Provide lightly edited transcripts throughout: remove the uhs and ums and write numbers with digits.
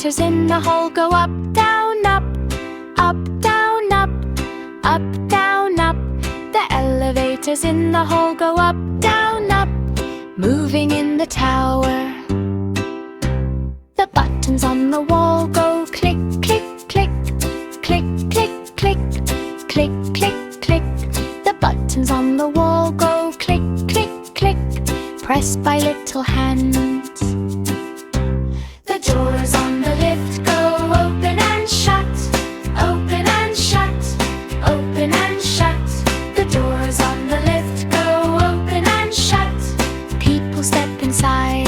elevators in the hall go up, down, up, up, down, up, up, down, up. The elevators in the hall go up, down, up, moving in the tower. The buttons on the wall go click, click, click, click, click, click, click, click, click. The buttons on the wall go click, click, click, pressed by little hands. The doors on the lift go open and shut, open and shut, open and shut. The doors on the lift go open and shut. People step inside.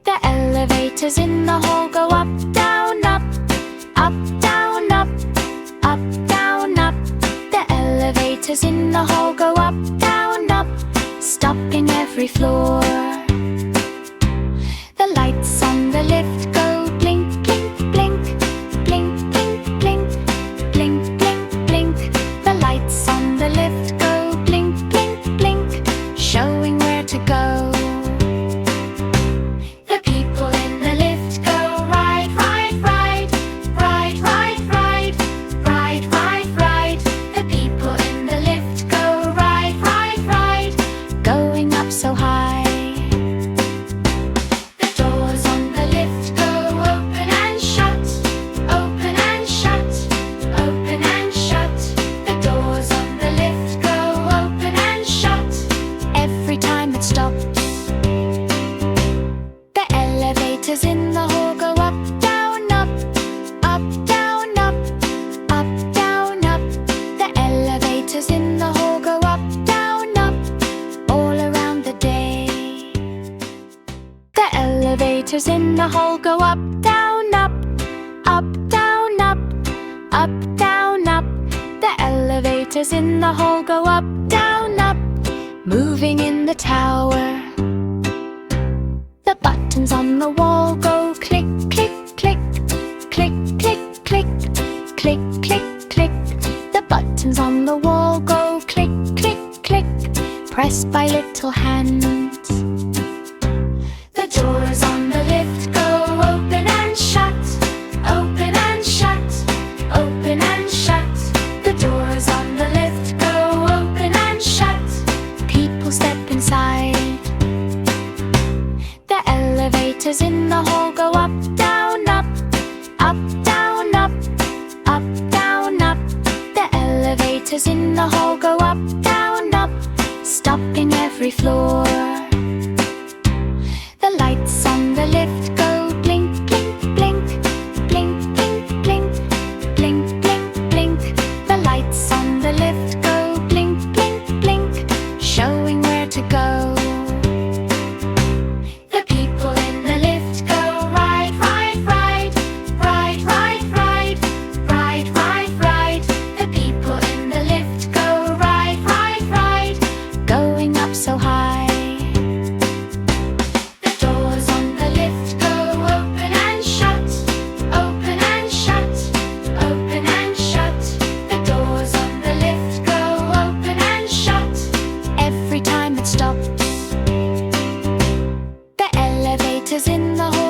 The elevators in the hall go up, down, up, up, down, up, up, down, up. The elevators in the hall go up, down, up, stopping every floor. The lights on the lift go blink, blink, blink, blink, blink, blink, blink, blink, blink. The lights on the lift go blink, blink, blink, showing where to go. The people in the lift go ride, ride, ride, ride, ride, ride, ride, ride, ride. The people in the lift go ride, ride, ride, going up so high. The doors on the lift go open and shut, open and shut, open and shut. The doors on the lift go open and shut every time it stops. The elevators in the hall go up, down, up, up, down, up, up, down, up. The elevators in the hall go up, down, up, all around the day. The elevators in the hall go up, down, up, up, down, up, up, down, up. The elevators in the hall go up, down, up, moving in the tower. The buttons on the wall go click, click, click, click, click, click, click, click, click. The buttons on the wall go click, click, click, pressed by little hands. The doors on the lift go open and shut, open and shut, open and shut. The doors on the lift go open and shut. People step inside. The elevators in the hall go up, down, up, up, down, up, up, down, up. The elevators in the hall go up, down, up, stopping every floor. The lights on the lift go blink, blink, blink, blink, blink, blink, blink, blink, blink. The lights on the lift go blink, blink, blink, showing where to go. The people in the lift go ride, ride, ride, ride, ride, ride, ride, ride, ride. The people in the lift go ride, ride, ride, going up so high. The doors on the lift go open and shut, open and shut, open and shut. The doors on the lift go open and shut every time it stops. The elevators in the hall